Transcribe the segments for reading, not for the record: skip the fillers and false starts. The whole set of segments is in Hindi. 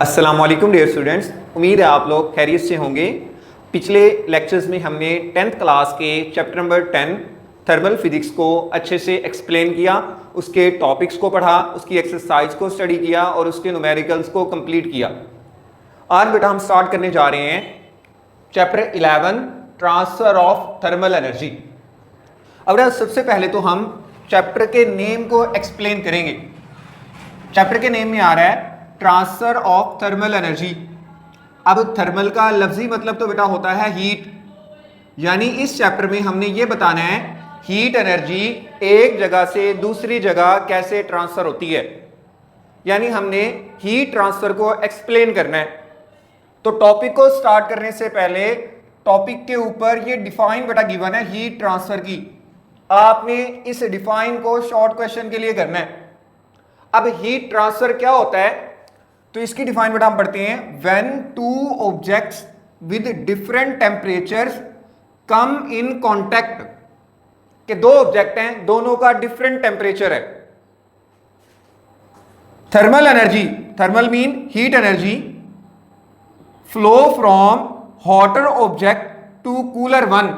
अस्सलामुअलैकुम डियर स्टूडेंट्स, उम्मीद है आप लोग खैरियत से होंगे। पिछले लेक्चर्स में हमने 10th क्लास के चैप्टर नंबर 10 थर्मल फिजिक्स को अच्छे से एक्सप्लेन किया, उसके टॉपिक्स को पढ़ा, उसकी एक्सरसाइज को स्टडी किया और उसके न्यूमेरिकल्स को कंप्लीट किया। आज बेटा हम स्टार्ट करने जा रहे हैं chapter 11 transfer of thermal energy. अब सबसे पहले तो हम चैप्टर के नेम को एक्सप्लेन करेंगे। चैप्टर के नेम में आ रहा है ट्रांसफर ऑफ थर्मल एनर्जी। अब थर्मल का लफ्जी मतलब तो बेटा होता है हीट, यानी इस चैप्टर में हमने ये बताना है हीट एनर्जी एक जगह से दूसरी जगह कैसे ट्रांसफर होती है, यानी हमने हीट ट्रांसफर को एक्सप्लेन करना है। तो टॉपिक को स्टार्ट करने से पहले टॉपिक के ऊपर ये डिफाइन बेटा गिवन है हीट ट्रांसफर की। आपने इस डिफाइन को शॉर्ट क्वेश्चन के लिए करना है। अब हीट ट्रांसफर क्या होता है, तो इसकी डिफाइन बेटा हम पढ़ते हैं when two objects with different temperatures come in contact. के दो ऑब्जेक्ट हैं, दोनों का डिफरेंट टेम्परेचर है। Thermal energy, thermal mean heat energy, flow from hotter object to cooler one.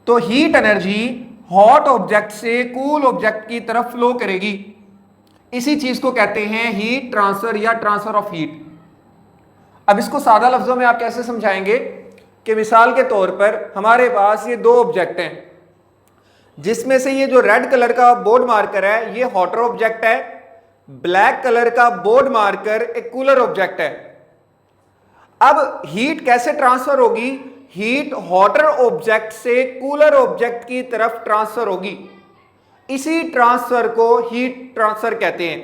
तो हीट एनर्जी हॉट ऑब्जेक्ट से कूल ऑब्जेक्ट की तरफ फ्लो करेगी। इसी चीज को कहते हैं हीट ट्रांसफर या ट्रांसफर ऑफ हीट। अब इसको सादा लफ्जों में आप कैसे समझाएंगे कि मिसाल के तौर पर हमारे पास ये दो ऑब्जेक्ट हैं, जिसमें से ये जो रेड कलर का बोर्ड मार्कर है ये हॉटर ऑब्जेक्ट है, ब्लैक कलर का बोर्ड मार्कर एक कूलर ऑब्जेक्ट है। अब हीट कैसे ट्रांसफर होगी, हीट हॉटर ऑब्जेक्ट से कूलर ऑब्जेक्ट की तरफ ट्रांसफर होगी। इसी ट्रांसफर को हीट ट्रांसफर कहते हैं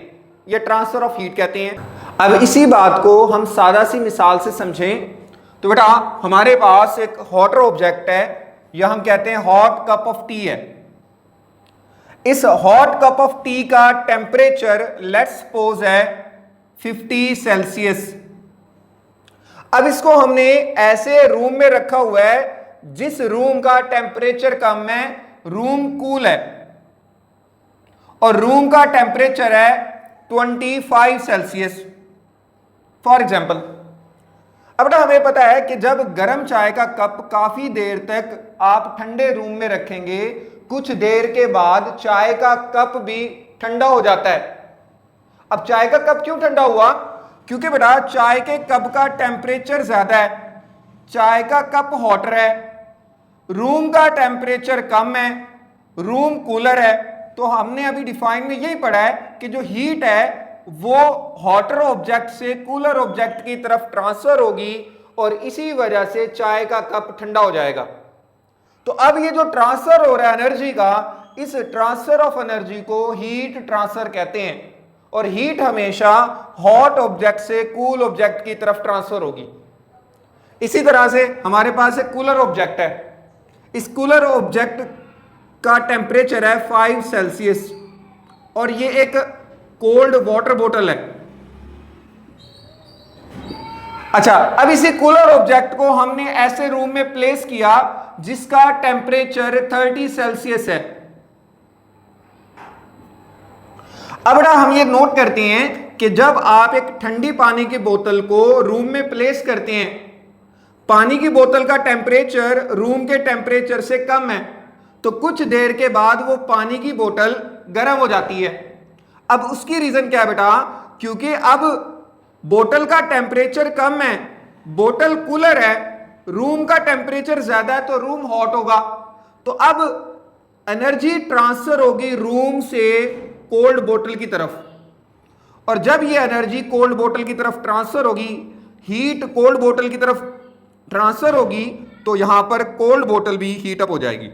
या ट्रांसफर ऑफ हीट कहते हैं। अब इसी बात को हम सादा सी मिसाल से समझें तो बेटा हमारे पास एक हॉटर ऑब्जेक्ट है या हम कहते हैं हॉट कप ऑफ टी है। इस हॉट कप ऑफ टी का टेम्परेचर लेट्स सपोज है 50 सेल्सियस। अब इसको हमने ऐसे रूम में रखा हुआ है जिस रूम का टेम्परेचर कम है, रूम कूल है, और रूम का टेम्परेचर है 25 सेल्सियस फॉर एग्जाम्पल। अब ना हमें पता है कि जब गर्म चाय का कप काफी देर तक आप ठंडे रूम में रखेंगे, कुछ देर के बाद चाय का कप भी ठंडा हो जाता है। अब चाय का कप क्यों ठंडा हुआ, क्योंकि बेटा चाय के कप का टेम्परेचर ज्यादा है, चाय का कप हॉटर है, रूम का टेम्परेचर कम है, रूम कूलर है। तो हमने अभी डिफाइन में यही पढ़ा है कि जो हीट है वो हॉटर ऑब्जेक्ट से कूलर ऑब्जेक्ट की तरफ ट्रांसफर होगी और इसी वजह से चाय का कप ठंडा हो जाएगा। तो अब ये जो ट्रांसफर हो रहा है एनर्जी का, इस ट्रांसफर ऑफ एनर्जी को हीट ट्रांसफर कहते हैं। और हीट हमेशा हॉट ऑब्जेक्ट से कूल ऑब्जेक्ट की तरफ ट्रांसफर होगी। इसी तरह से हमारे पास एक कूलर ऑब्जेक्ट है। इस कूलर ऑब्जेक्ट का टेम्परेचर है 5 सेल्सियस और ये एक कोल्ड वाटर बोतल है। अच्छा, अब इसी कूलर ऑब्जेक्ट को हमने ऐसे रूम में प्लेस किया जिसका टेम्परेचर 30 सेल्सियस है। अब ना हम ये नोट करते हैं कि जब आप एक ठंडी पानी की बोतल को रूम में प्लेस करते हैं, पानी की बोतल का टेम्परेचर रूम के टेम्परेचर से कम है, तो कुछ देर के बाद वो पानी की बोतल गर्म हो जाती है। अब उसकी रीजन क्या है बेटा, क्योंकि अब बोतल का टेम्परेचर कम है, बोतल कूलर है, रूम का टेम्परेचर ज्यादा है तो रूम हॉट होगा। तो अब एनर्जी ट्रांसफर होगी रूम से कोल्ड बोतल की तरफ, और जब ये एनर्जी कोल्ड बोतल की तरफ ट्रांसफर होगी, हीट कोल्ड बोतल की तरफ ट्रांसफर होगी, तो यहां पर कोल्ड बोतल भी हीट अप हो जाएगी,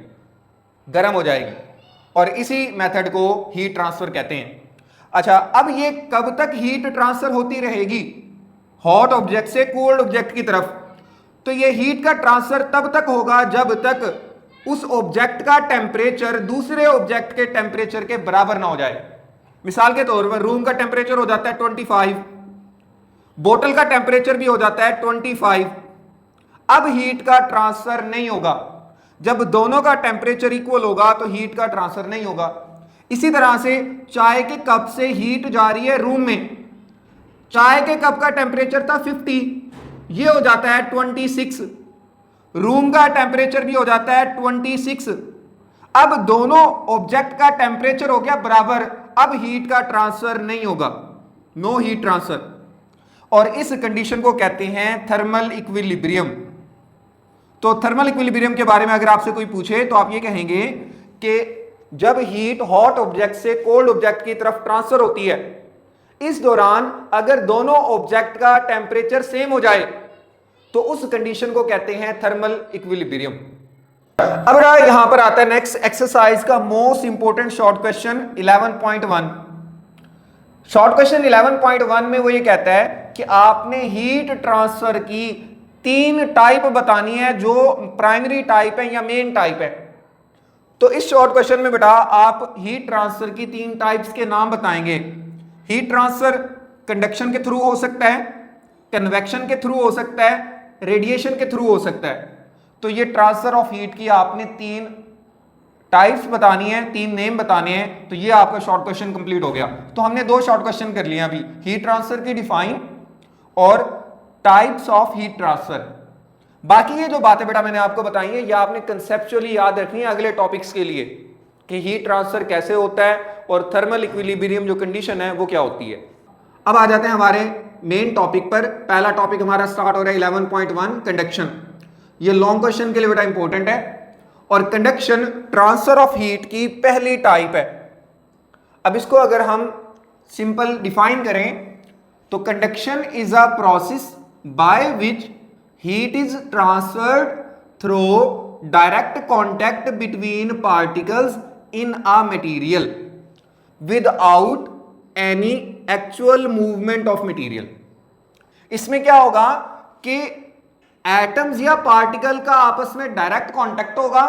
गर्म हो जाएगी, और इसी मेथड को हीट ट्रांसफर कहते हैं। अच्छा, अब ये कब तक हीट ट्रांसफर होती रहेगी हॉट ऑब्जेक्ट से कोल्ड ऑब्जेक्ट की तरफ, तो ये हीट का ट्रांसफर तब तक होगा जब तक उस ऑब्जेक्ट का टेम्परेचर दूसरे ऑब्जेक्ट के टेम्परेचर के बराबर ना हो जाए। मिसाल के तौर पर रूम का टेम्परेचर हो जाता है 25, बोतल का टेम्परेचर भी हो जाता है 25। अब हीट का ट्रांसफर नहीं होगा। जब दोनों का टेम्परेचर इक्वल होगा तो हीट का ट्रांसफर नहीं होगा। इसी तरह से चाय के कप से हीट जा रही है रूम में, चाय के कप का टेम्परेचर था 50, ये हो जाता है 26। रूम का टेम्परेचर भी हो जाता है 26। अब दोनों ऑब्जेक्ट का टेम्परेचर हो गया बराबर, अब हीट का ट्रांसफर नहीं होगा, नो हीट ट्रांसफर, और इस कंडीशन को कहते हैं थर्मल इक्विलिब्रियम। तो थर्मल इक्विलिब्रियम के बारे में अगर आपसे कोई पूछे तो आप ये कहेंगे कि जब हीट हॉट ऑब्जेक्ट से कोल्ड ऑब्जेक्ट की तरफ ट्रांसफर होती है, इस दौरान अगर दोनों ऑब्जेक्ट का टेम्परेचर सेम हो जाए तो उस कंडीशन को कहते हैं थर्मल इक्विलिब्रियम। अब यहां पर आता है नेक्स्ट एक्सरसाइज का most important short question 11.1। Short question 11.1 में वो ये कहता है कि आपने हीट ट्रांसफर की 3 टाइप बतानी है, जो प्राइमरी टाइप है या मेन टाइप है। तो इस शॉर्ट क्वेश्चन में बेटा आप हीट ट्रांसफर की 3 टाइप्स के नाम बताएंगे। हीट ट्रांसफर कंडक्शन के थ्रू हो सकता है, कन्वेक्शन के थ्रू हो सकता है, रेडिएशन के थ्रू हो सकता है। तो ये ट्रांसफर ऑफ हीट की आपने 3 टाइप्स बतानी है, 3 नेम बताने हैं। तो ये आपका शॉर्ट क्वेश्चन कंप्लीट हो गया। तो हमने 2 शॉर्ट क्वेश्चन कर लिए अभी, हीट ट्रांसफर की डिफाइन और टाइप्स ऑफ हीट ट्रांसफर। बाकी ये जो बातें बेटा मैंने आपको बताई है, ये आपने कंसेप्चुअली याद रखनी है अगले टॉपिक्स के लिए कि हीट ट्रांसफर कैसे होता है और थर्मल इक्विलिब्रियम जो कंडीशन है वो क्या होती है। अब आ जाते हैं हमारे मेन टॉपिक पर। पहला टॉपिक हमारा स्टार्ट हो रहा है 11.1 कंडक्शन। ये लॉन्ग क्वेश्चन के लिए बेटा इंपॉर्टेंट है, और कंडक्शन ट्रांसफर ऑफ हीट की पहली टाइप है। अब इसको अगर हम सिंपल डिफाइन करें तो conduction is a process by which heat is transferred through direct contact between particles in a material without any actual movement of material. इसमें क्या होगा कि एटम्स या पार्टिकल का आपस में डायरेक्ट कांटेक्ट होगा,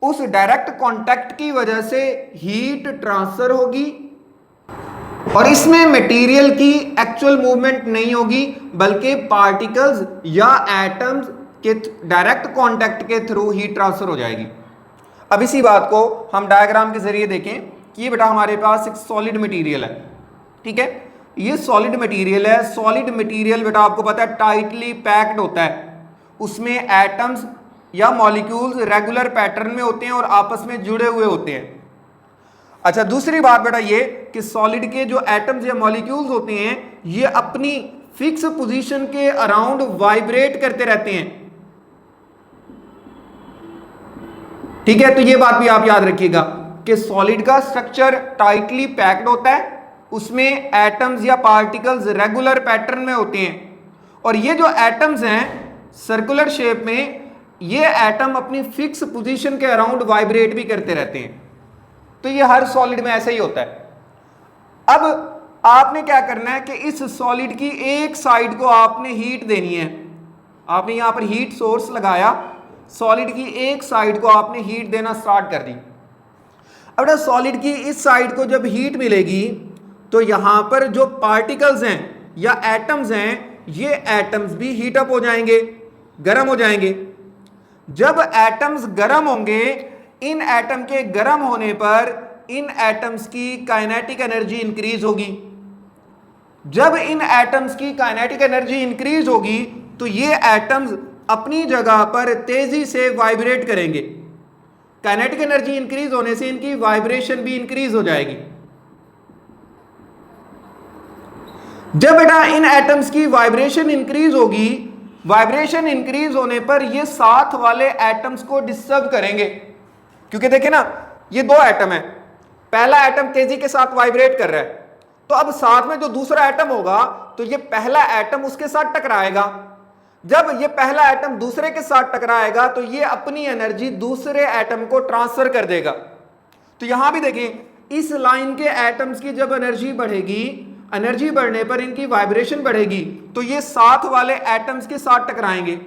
उस डायरेक्ट कांटेक्ट की वजह से हीट ट्रांसफर होगी, और इसमें मटेरियल की एक्चुअल मूवमेंट नहीं होगी, बल्कि पार्टिकल्स या एटम्स के डायरेक्ट कांटेक्ट के थ्रू हीट ट्रांसफर हो जाएगी। अब इसी बात को हम डायग्राम के जरिए देखें कि ये बेटा हमारे पास एक सॉलिड मटेरियल है, ठीक है। ये सॉलिड मटेरियल है। सॉलिड मटेरियल बेटा आपको पता है टाइटली पैक्ड होता है, उसमें एटम्स या मॉलिक्यूल्स रेगुलर पैटर्न में होते हैं और आपस में जुड़े हुए होते हैं। अच्छा, दूसरी बात बेटा ये कि सॉलिड के जो एटम्स या मॉलिक्यूल्स होते हैं ये अपनी फिक्स पोजीशन के अराउंड वाइब्रेट करते रहते हैं, ठीक है। तो ये बात भी आप याद रखिएगा कि सॉलिड का स्ट्रक्चर टाइटली पैक्ड होता है, उसमें एटम्स या पार्टिकल्स रेगुलर पैटर्न में होते हैं, और ये जो एटम्स हैं सर्कुलर शेप में, ये एटम अपनी फिक्स पोजीशन के अराउंड वाइब्रेट भी करते रहते हैं। तो ये हर सॉलिड में ऐसा ही होता है। अब आपने क्या करना है कि इस सॉलिड की एक साइड को आपने हीट देनी है। आपने यहां पर हीट सोर्स लगाया, सॉलिड की एक साइड को आपने हीट देना स्टार्ट कर दी। अब सॉलिड की इस साइड को जब हीट मिलेगी तो यहां पर जो पार्टिकल्स हैं या एटम्स हैं, ये एटम्स भी हीट अप हो जाएंगे, गर्म हो जाएंगे। जब एटम्स गर्म होंगे, इन एटम के गर्म होने पर इन एटम्स की काइनेटिक एनर्जी इंक्रीज होगी। जब इन एटम्स की काइनेटिक एनर्जी इंक्रीज होगी तो ये एटम्स अपनी जगह पर तेजी से वाइब्रेट करेंगे। काइनेटिक एनर्जी इंक्रीज होने से इनकी वाइब्रेशन भी इंक्रीज हो जाएगी। जब बेटा इन एटम्स की वाइब्रेशन इंक्रीज होगी, वाइब्रेशन इंक्रीज होने पर ये साथ वाले एटम्स को डिस्टर्ब करेंगे, क्योंकि देखें ना ये 2 एटम है, पहला एटम तेजी के साथ वाइब्रेट कर रहा है, तो अब साथ में जो दूसरा एटम होगा तो ये पहला एटम उसके साथ टकराएगा। जब ये पहला एटम दूसरे के साथ टकराएगा तो ये अपनी एनर्जी दूसरे एटम को ट्रांसफर कर देगा। तो यहां भी देखें इस लाइन के एटम्स की जब एनर्जी बढ़ेगी, एनर्जी बढ़ने पर इनकी वाइब्रेशन बढ़ेगी, तो ये साथ वाले एटम्स के साथ टकराएंगे।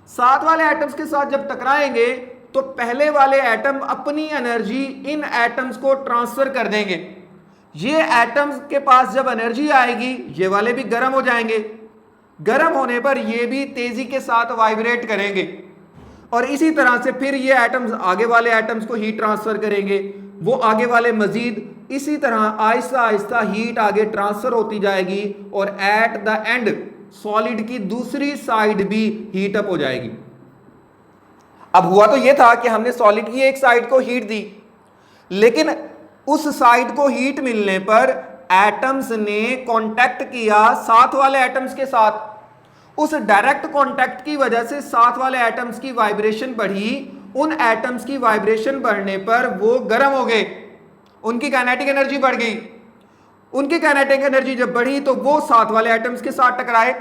साथ वाले एटम्स के साथ जब टकराएंगे तो पहले वाले एटम अपनी एनर्जी इन एटम्स को ट्रांसफर कर देंगे। ये एटम्स के पास जब एनर्जी आएगी, ये वाले भी गर्म हो जाएंगे। गर्म होने पर ये भी तेजी के साथ वाइब्रेट करेंगे, और इसी तरह से फिर ये एटम्स आगे वाले एटम्स को हीट ट्रांसफर करेंगे। वो आगे वाले मजीद इसी तरह आहिस्ता आहिस्ता हीट आगे ट्रांसफर होती जाएगी और एट द एंड सॉलिड की दूसरी साइड भी हीट अप हो जाएगी। अब हुआ तो ये था कि हमने सॉलिड की एक साइड को हीट दी, लेकिन उस साइड को हीट मिलने पर एटम्स ने कांटेक्ट किया साथ वाले एटम्स के साथ। उस डायरेक्ट कांटेक्ट की वजह से साथ वाले एटम्स की वाइब्रेशन बढ़ी। उन एटम्स की वाइब्रेशन बढ़ने पर वो गर्म हो गए, उनकी काइनेटिक एनर्जी बढ़ गई। उनकी काइनेटिक एनर्जी जब बढ़ी तो वो साथ वाले एटम्स के साथ टकराए,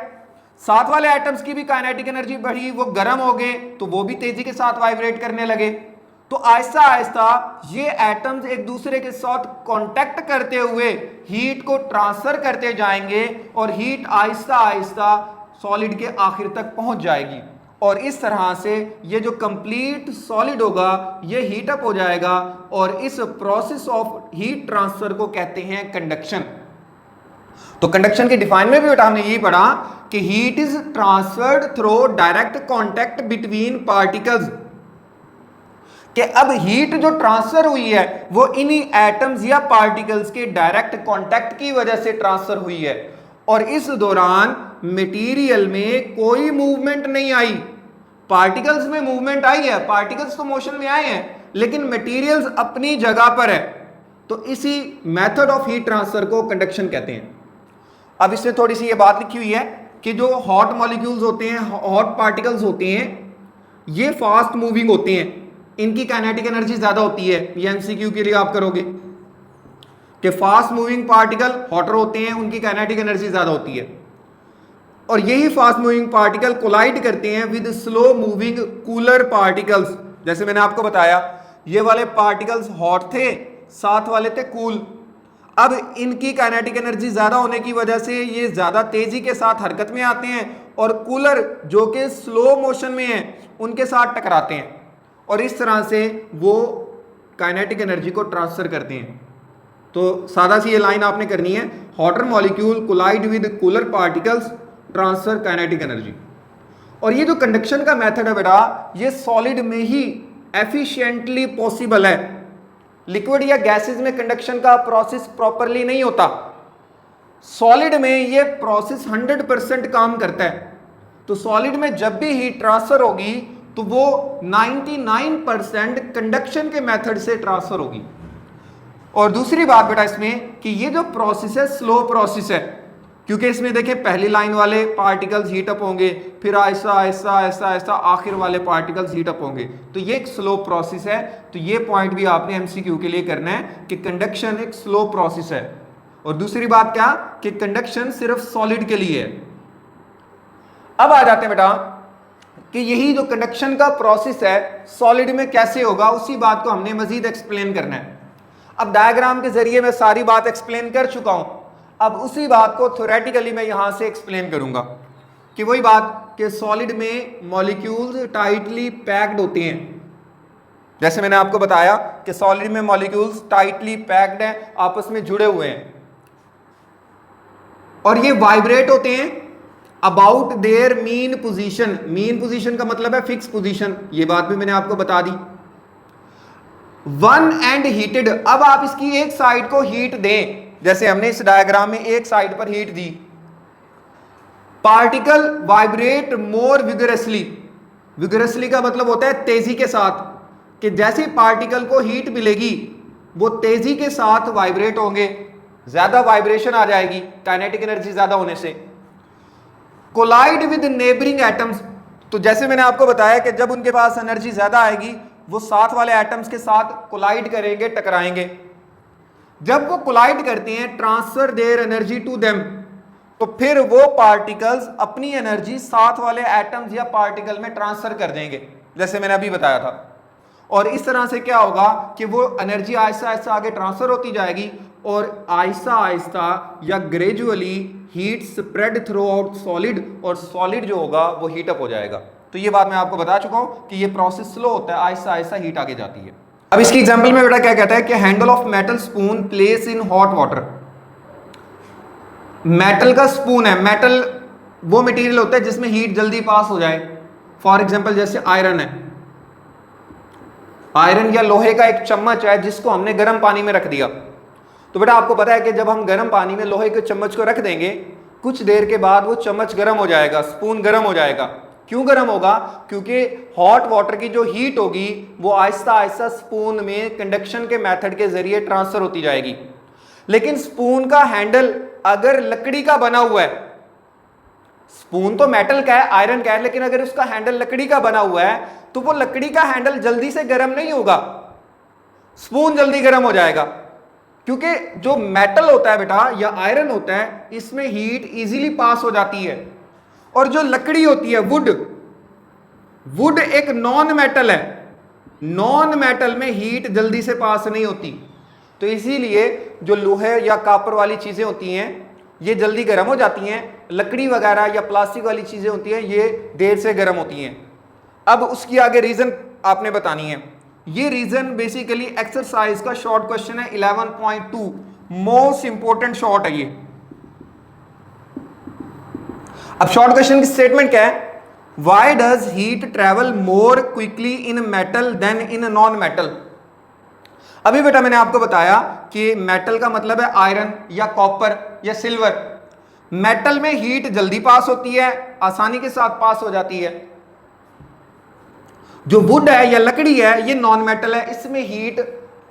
साथ वाले एटम्स की भी काइनेटिक एनर्जी बढ़ी, वो गर्म हो गए तो वो भी तेजी के साथ वाइब्रेट करने लगे। तो आहिस्ता आहिस्ता ये एटम्स एक दूसरे के साथ कांटेक्ट करते हुए हीट को ट्रांसफर करते जाएंगे और हीट आहिस्ता आहिस्ता सॉलिड के आखिर तक पहुंच जाएगी और इस तरह से ये जो कंप्लीट सॉलिड होगा ये हीट अप हो जाएगा और इस प्रोसेस ऑफ हीट ट्रांसफर को कहते हैं कंडक्शन। तो कंडक्शन के डिफाइन में भी बेटा हमने यही पढ़ा कि heat is transferred through direct contact between particles, कि अब हीट जो ट्रांसफर हुई है वो इन्हीं एटम्स या पार्टिकल्स के डायरेक्ट कांटेक्ट की वजह से ट्रांसफर हुई है और इस दौरान मटेरियल में कोई मूवमेंट नहीं आई। पार्टिकल्स में मूवमेंट आई है, पार्टिकल्स तो मोशन में आए हैं, लेकिन मटेरियल्स अपनी जगह पर है। तो इसी मेथड ऑफ हीट ट्रांसफर को कंडक्शन कहते हैं। अब इसमें थोड़ी सी ये बात लिखी हुई है कि जो हॉट मॉलिक्यूल्स होते हैं, हॉट पार्टिकल्स होते हैं, ये फास्ट मूविंग होते हैं, इनकी काइनेटिक एनर्जी ज्यादा होती है। ये एमसीक्यू के लिए आप करोगे कि फास्ट मूविंग पार्टिकल हॉटर होते हैं, उनकी काइनेटिक एनर्जी ज्यादा होती है और यही फास्ट मूविंग पार्टिकल कोलाइड करते हैं with slow moving cooler particles. जैसे मैंने आपको बताया ये वाले पार्टिकल्स हॉट थे, साथ वाले थे कूल। अब इनकी काइनेटिक एनर्जी ज्यादा होने की वजह से ये ज्यादा तेजी के साथ हरकत में आते हैं और कूलर जो कि स्लो मोशन में है उनके साथ टकराते हैं और इस तरह से वो काइनेटिक एनर्जी को ट्रांसफर करते हैं। तो सादा सी ये लाइन आपने करनी है, hotter molecule collide with cooler particles transfer kinetic energy. और ये जो कंडक्शन का मेथड है बेटा ये सॉलिड में ही एफिशिएंटली पॉसिबल है। लिक्विड या गैसेस में कंडक्शन का प्रोसेस प्रॉपरली नहीं होता, सॉलिड में ये प्रोसेस 100% काम करता है। तो सॉलिड में जब भी हीट ट्रांसफर होगी तो वो 99% कंडक्शन के मेथड से ट्रांसफर होगी। और दूसरी बात बेटा इसमें कि ये जो प्रोसेस है स्लो प्रोसेस है, क्योंकि इसमें देखें पहली लाइन वाले पार्टिकल्स हीट अप होंगे, फिर आहिस्ता आहिस्ता आहिस्ता आहिस्ता आखिर वाले पार्टिकल्स हीट अप होंगे, तो ये एक स्लो प्रोसेस है। तो ये पॉइंट भी आपने एमसीक्यू के लिए करना है कि कंडक्शन एक स्लो प्रोसेस है। और दूसरी बात क्या कि कंडक्शन सिर्फ सॉलिड के लिए है। अब आ जाते हैं बेटा कि यही जो कंडक्शन का प्रोसेस है सॉलिड में कैसे होगा, उसी बात को हमने मजीद एक्सप्लेन करना है। अब डायग्राम के जरिए मैं सारी बात एक्सप्लेन कर चुका हूं, अब उसी बात को थ्योरेटिकली मैं यहां से एक्सप्लेन करूंगा कि वही बात कि सॉलिड में मॉलिक्यूल्स टाइटली पैक्ड होते हैं। जैसे मैंने आपको बताया कि सॉलिड में मॉलिक्यूल्स टाइटली पैक्ड हैं, आपस में जुड़े हुए हैं और ये वाइब्रेट होते हैं about their mean position. Mean position का मतलब है फिक्स पोजीशन, ये बात भी मैंने आपको बता दी। वन एंड हीटेड, अब आप इसकी एक साइड को हीट दें, जैसे हमने इस डायग्राम में एक साइड पर हीट दी। Particle vibrate more vigorously, vigorously का मतलब होता है तेजी के साथ, कि जैसे पार्टिकल को हीट मिलेगी वो तेजी के साथ वाइब्रेट होंगे, ज्यादा वाइब्रेशन आ जाएगी काइनेटिक एनर्जी ज्यादा होने से। कोलाइड विद नेबरिंग एटम्स, तो जैसे मैंने आपको बताया कि जब उनके पास एनर्जी ज्यादा आएगी वो साथ वाले एटम्स के साथ कोलाइड करेंगे, टकराएंगे। जब वो कोलाइड करते हैं transfer their energy to them, तो फिर वो पार्टिकल्स अपनी एनर्जी साथ वाले एटम्स या पार्टिकल में ट्रांसफर कर देंगे, जैसे मैंने अभी बताया था। और इस तरह से क्या होगा कि वो एनर्जी आहिस्ता आहिस्ता आगे ट्रांसफर होती जाएगी और आहिस्ता आहिस्ता या gradually heat spread through out solid, और सॉलिड जो होगा वो हीट अप हो जाएगा। तो ये बात मैं आपको बता चुका हूं कि ये प्रोसेस स्लो होता है, आहिस्ता आहिस्ता हीट आगे जाती है। अब इसकी एग्जांपल में बेटा क्या कहता है कि handle of metal spoon place in hot water. Metal का स्पून है, मेटल वो मटेरियल होता है जिसमें हीट जल्दी पास हो जाए। फॉर एग्जांपल जैसे आयरन है, आयरन या लोहे का एक चम्मच है जिसको हमने गर्म पानी में रख दिया। तो बेटा आपको पता है कि जब हम गर्म पानी में लोहे के चम्मच को रख देंगे, कुछ देर के बाद वो चम्मच गर्म हो जाएगा, स्पून गर्म हो जाएगा। क्यों गर्म होगा? क्योंकि हॉट वाटर की जो हीट होगी वो आहिस्ता आहिस्ता स्पून में कंडक्शन के मेथड के जरिए ट्रांसफर होती जाएगी। लेकिन स्पून का हैंडल अगर लकड़ी का बना हुआ है, स्पून तो मेटल का है, आयरन का है, लेकिन अगर उसका हैंडल लकड़ी का बना हुआ है तो वो लकड़ी का हैंडल जल्दी से गर्म नहीं होगा, स्पून जल्दी गर्म हो जाएगा। क्योंकि जो मेटल होता है बेटा या आयरन होता है, इसमें हीट इजीली पास हो जाती है। और जो लकड़ी होती है, वुड एक नॉन मेटल है, नॉन मेटल में हीट जल्दी से पास नहीं होती। तो इसीलिए जो लोहे या कॉपर वाली चीजें होती हैं ये जल्दी गर्म हो जाती हैं, लकड़ी वगैरह या प्लास्टिक वाली चीजें होती हैं ये देर से गर्म होती हैं। अब उसकी आगे रीजन आपने बतानी है। ये रीजन बेसिकली एक्सरसाइज का शॉर्ट क्वेश्चन है 11.2, मोस्ट इंपोर्टेंट शॉर्ट है ये। अब शॉर्ट क्वेश्चन की स्टेटमेंट क्या है? Why does heat travel more quickly in metal than in non metal? अभी बेटा मैंने आपको बताया कि मेटल का मतलब है आयरन या कॉपर या सिल्वर। मेटल में हीट जल्दी पास होती है, आसानी के साथ पास हो जाती है। जो वुड है या लकड़ी है ये नॉन मेटल है, इसमें हीट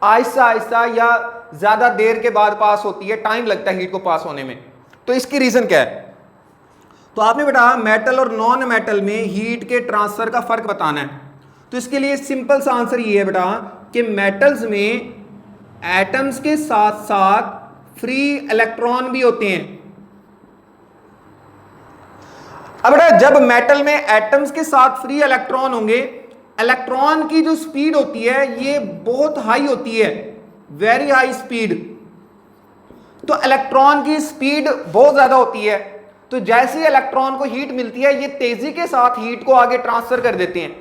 आहिस्ता आहिस्ता या ज्यादा देर के बाद पास होती है, टाइम लगता है हीट को पास होने में। तो इसकी रीजन क्या है? तो आपने बेटा मेटल और नॉन मेटल में हीट के ट्रांसफर का फर्क बताना है। तो इसके लिए सिंपल सा आंसर ये है बेटा कि मेटल्स में एटम्स के साथ साथ फ्री इलेक्ट्रॉन भी होते हैं। अब बेटा जब मेटल में एटम्स के साथ फ्री इलेक्ट्रॉन होंगे, इलेक्ट्रॉन की जो स्पीड होती है ये बहुत हाई होती है, वेरी हाई स्पीड। तो इलेक्ट्रॉन की स्पीड बहुत ज्यादा होती है, तो जैसे इलेक्ट्रॉन को हीट मिलती है ये तेजी के साथ हीट को आगे ट्रांसफर कर देते हैं।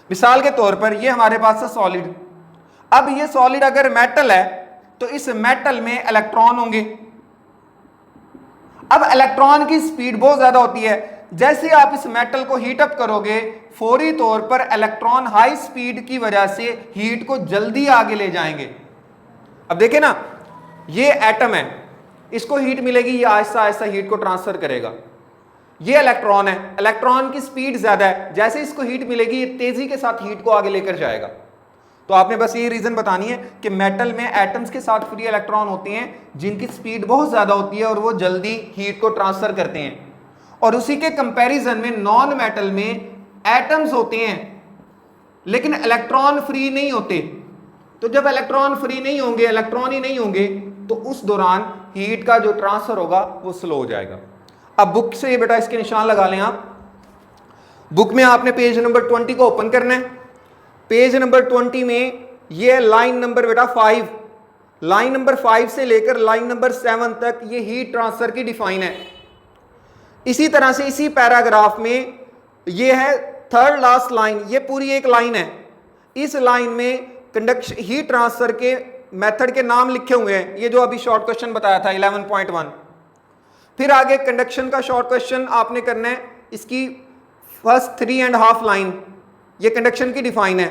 मिसाल के तौर पर ये हमारे पास है सॉलिड। अब ये सॉलिड अगर मेटल है तो इस मेटल में इलेक्ट्रॉन होंगे। अब इलेक्ट्रॉन की स्पीड बहुत ज्यादा होती है, जैसे आप इस मेटल को हीट अप करोगे फौरी तौर पर इलेक्ट्रॉन हाई स्पीड की वजह से हीट को जल्दी आगे ले जाएंगे। अब देखें ना, ये एटम है, इसको हीट मिलेगी, ये आहिस्ता आहिस्ता हीट को ट्रांसफर करेगा। ये इलेक्ट्रॉन है, इलेक्ट्रॉन की स्पीड ज्यादा है, जैसे इसको हीट मिलेगी ये तेजी के साथ हीट को आगे लेकर जाएगा। तो आपने बस ये रीजन बतानी है कि मेटल में एटम्स के साथ फ्री इलेक्ट्रॉन होते हैं जिनकी स्पीड बहुत ज्यादा होती है और वो जल्दी हीट को ट्रांसफर करते हैं। और उसी के कंपैरिजन में नॉन मेटल में एटम्स होते हैं लेकिन इलेक्ट्रॉन फ्री नहीं होते। तो जब इलेक्ट्रॉन फ्री नहीं होंगे, इलेक्ट्रॉन ही नहीं होंगे, तो उस दौरान हीट का जो ट्रांसफर होगा वो स्लो हो जाएगा। अब बुक से ये बेटा इसके निशान लगा लें आप। बुक में आपने पेज नंबर 20 को ओपन करना है। पेज नंबर 20 में ये लाइन नंबर बेटा 5, लाइन नंबर 5 से लेकर लाइन नंबर 7 तक ये हीट ट्रांसफर की डिफाइन है। इसी तरह से इसी पैराग्राफ में ये है थर्ड लास्ट लाइन, ये पूरी एक लाइन है। इस लाइन में कंडक्शन हीट ट्रांसफर के मेथड के नाम लिखे हुए हैं, ये जो अभी शॉर्ट क्वेश्चन बताया था 11.1। फिर आगे कंडक्शन का शॉर्ट क्वेश्चन आपने करना है, इसकी फर्स्ट 3.5 लाइन ये कंडक्शन की डिफाइन है।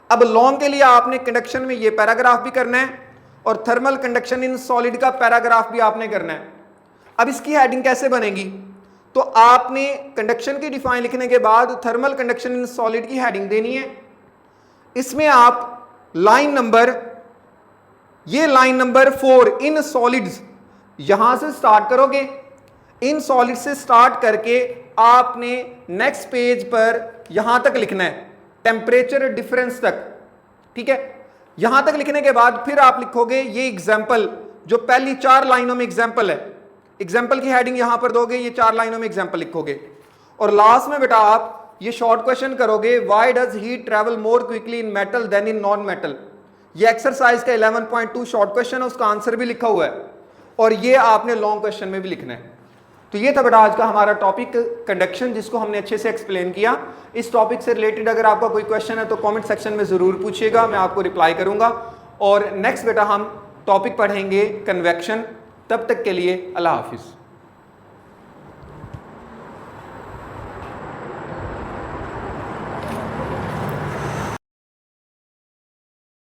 अब लॉन्ग के लिए आपने कंडक्शन में ये पैराग्राफ भी करना है और थर्मल कंडक्शन इन सॉलिड का पैराग्राफ भी आपने करना है। अब इसकी हेडिंग कैसे बनेगी? तो आपने कंडक्शन की डिफाइन लिखने के बाद थर्मल कंडक्शन इन सॉलिड की हेडिंग देनी है। इसमें आप लाइन नंबर, ये लाइन नंबर 4 इन सॉलिड्स यहां से स्टार्ट करोगे। इन सॉलिड से स्टार्ट करके आपने नेक्स्ट पेज पर यहां तक लिखना है, टेम्परेचर डिफरेंस तक, ठीक है। यहां तक लिखने के बाद फिर आप लिखोगे ये एग्जाम्पल, जो पहली 4 लाइनों में एग्जाम्पल है, एग्जाम्पल की हेडिंग यहां पर दोगे, ये 4 लाइनों में एग्जाम्पल लिखोगे। और लास्ट में बेटा आप ये शॉर्ट क्वेश्चन करोगे, why does heat travel more quickly in metal than in non metal. ये एक्सरसाइज का 11.2 शॉर्ट क्वेश्चन है, उसका आंसर भी लिखा हुआ है और ये आपने लॉन्ग क्वेश्चन में भी लिखना है। तो ये था बेटा आज का हमारा टॉपिक कंडक्शन, जिसको हमने अच्छे से एक्सप्लेन किया। इस टॉपिक से रिलेटेड अगर आपका कोई क्वेश्चन है तो कमेंट सेक्शन में ज़रूर पूछिएगा, मैं आपको रिप्लाई करूंगा। और नेक्स्ट बेटा हम टॉपिक पढ़ेंगे कन्वेक्शन। तब तक के लिए अल्लाह हाफिज़।